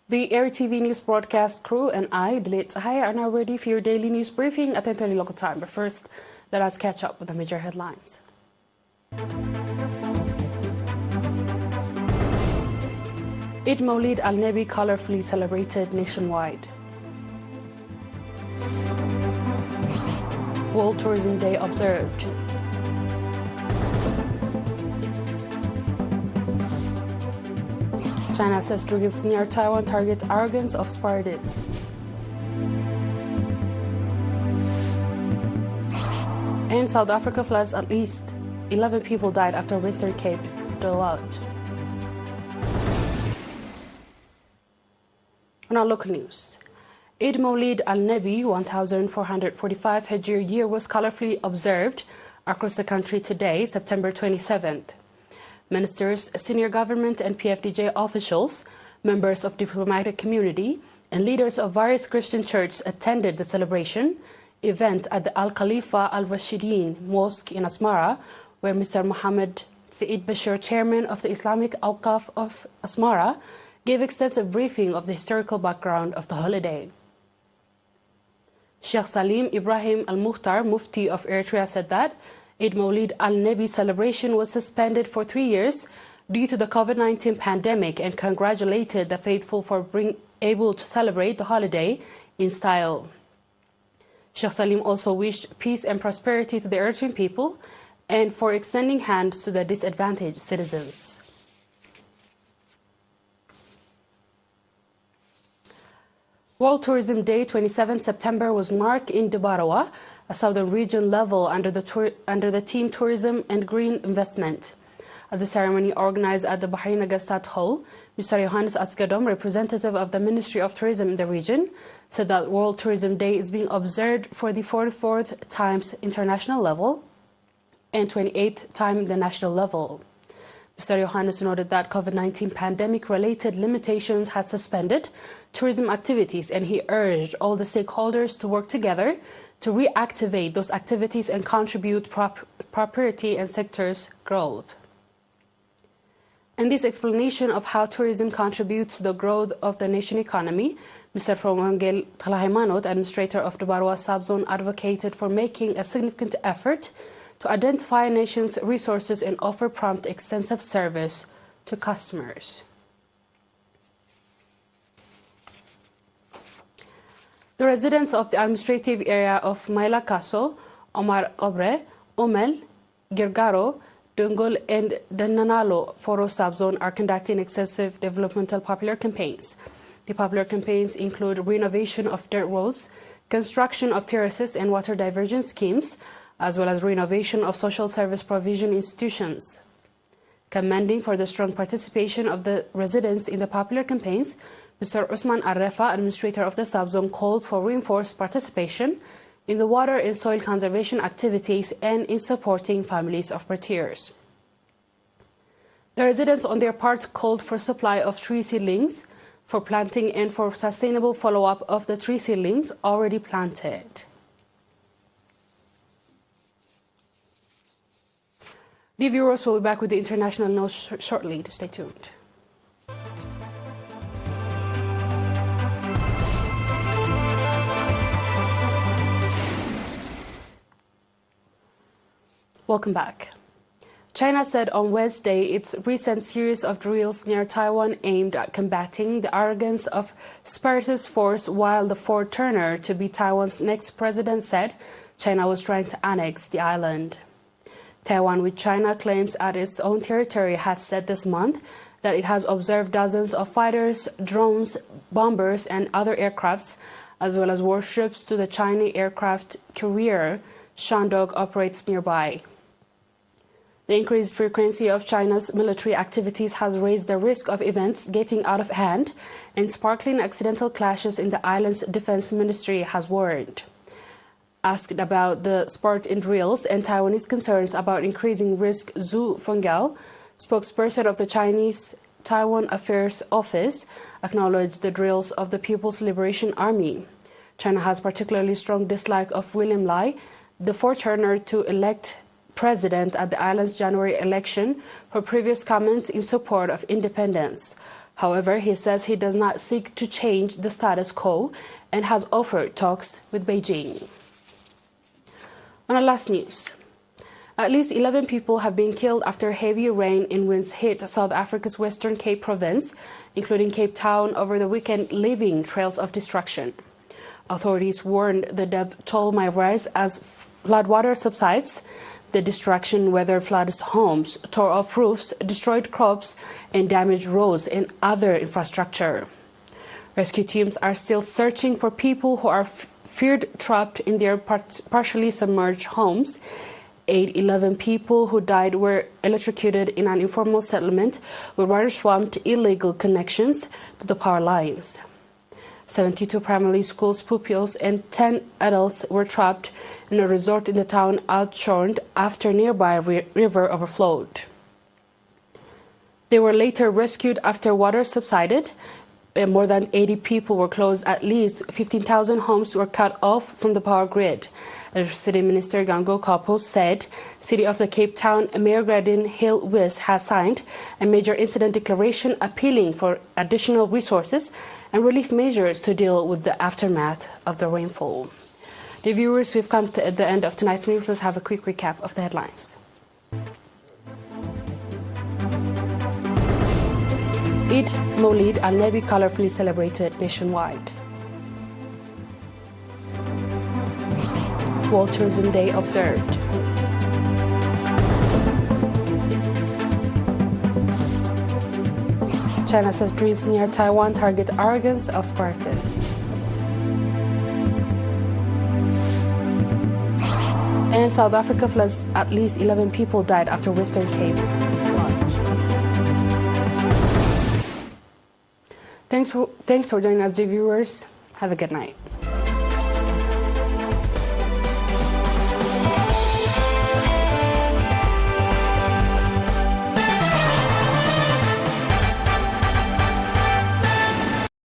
The ERi-TV news broadcast crew and I, Delit Sahaya, are now ready for your daily news briefing at 10:30 local time. But first, let us catch up with the major headlines. Eid Mawlid al-Nabi colorfully celebrated nationwide. World Tourism Day observed. China says drills near Taiwan target organs of Spartans. And South Africa floods, at least 11 people died after Western Cape deluge. On our local news, Eid Mawlid al-Nabi 1445 Hijri year was colorfully observed across the country today, September 27th. Ministers, senior government and PFDJ officials, members of diplomatic community, and leaders of various Christian churches attended the celebration event at the Al-Khalifa Al-Rashidin Mosque in Asmara, where Mr. Mohammed Saeed Bashir, chairman of the Islamic Awqaf of Asmara, gave extensive briefing of the historical background of the holiday. Sheikh Salim Ibrahim Al-Mukhtar, Mufti of Eritrea, said that Eid Mawlid al-Nabi celebration was suspended for 3 years due to the COVID-19 pandemic and congratulated the faithful for being able to celebrate the holiday in style. Sheikh Salim also wished peace and prosperity to the Eritrean people and for extending hands to the disadvantaged citizens. World Tourism Day 27 September was marked in Dubarawa, a southern region level under the Team Tourism and Green Investment. At the ceremony organized at the Bahrain Agastat Hall, Mr. Johannes Asgadom, representative of the Ministry of Tourism in the region, said that World Tourism Day is being observed for the 44th times international level and 28th time the national level. Mr. Johannes noted that COVID-19 pandemic-related limitations had suspended tourism activities, and he urged all the stakeholders to work together to reactivate those activities and contribute property and sectors' growth. In this explanation of how tourism contributes to the growth of the nation economy, Mr. Fromangel Tlahimanot, administrator of Dubarawa Subzone, advocated for making a significant effort to identify nation's resources and offer prompt, extensive service to customers. The residents of the administrative area of Maila Kaso, Omar Qobre, Omel, Girgaro, Dungul, and Dananalo Foro Subzone are conducting extensive developmental popular campaigns. The popular campaigns include renovation of dirt roads, construction of terraces and water diversion schemes, as well as renovation of social service provision institutions. Commending for the strong participation of the residents in the popular campaigns, Mr. Usman Arrefa, administrator of the subzone, called for reinforced participation in the water and soil conservation activities and in supporting families of martyrs. The residents on their part called for supply of tree seedlings for planting and for sustainable follow-up of the tree seedlings already planted. The viewers will be back with the international news shortly. Stay tuned. Welcome back. China said on Wednesday its recent series of drills near Taiwan aimed at combating the arrogance of separatist force, while the foreigner to be Taiwan's next president said China was trying to annex the island. Taiwan, which China claims as its own territory, had said this month that it has observed dozens of fighters, drones, bombers, and other aircrafts, as well as warships to the Chinese aircraft carrier Shandong operates nearby. The increased frequency of China's military activities has raised the risk of events getting out of hand and sparkling accidental clashes in the island's defense ministry has warned. Asked about the spurt in drills and Taiwanese concerns about increasing risk, Zhu Fengao, spokesperson of the Chinese Taiwan Affairs Office, acknowledged the drills of the People's Liberation Army. China has particularly strong dislike of William Lai, the foreigner to elect president at the island's January election, for previous comments in support of independence. However, he says he does not seek to change the status quo and has offered talks with Beijing. On our last news, at least 11 people have been killed after heavy rain and winds hit South Africa's Western Cape province, including Cape Town, over the weekend, leaving trails of destruction. Authorities warned the death toll might rise as floodwater subsides. The destruction, whether floods homes, tore off roofs, destroyed crops, and damaged roads and other infrastructure. Rescue teams are still searching for people who are feared trapped in their partially submerged homes. 11 people who died were electrocuted in an informal settlement with water-swamped illegal connections to the power lines. 72 primary school pupils and 10 adults were trapped in a resort in the town outshorn after nearby river overflowed. They were later rescued after water subsided. More than 80 people were closed. At least 15,000 homes were cut off from the power grid. Electricity Minister Gango Kapo said City of the Cape Town Mayor Gradin Hill-Wis has signed a major incident declaration appealing for additional resources and relief measures to deal with the aftermath of the rainfall. Dear viewers, we've come to the end of tonight's news. Let's have a quick recap of the headlines. Eid Maulid al-Nabi colorfully celebrated nationwide. World Tourism Day observed. China says drills near Taiwan target arrogance of separatists. And South Africa floods, at least 11 people died after Western Cape flood. Thanks for joining us, dear viewers. Have a good night.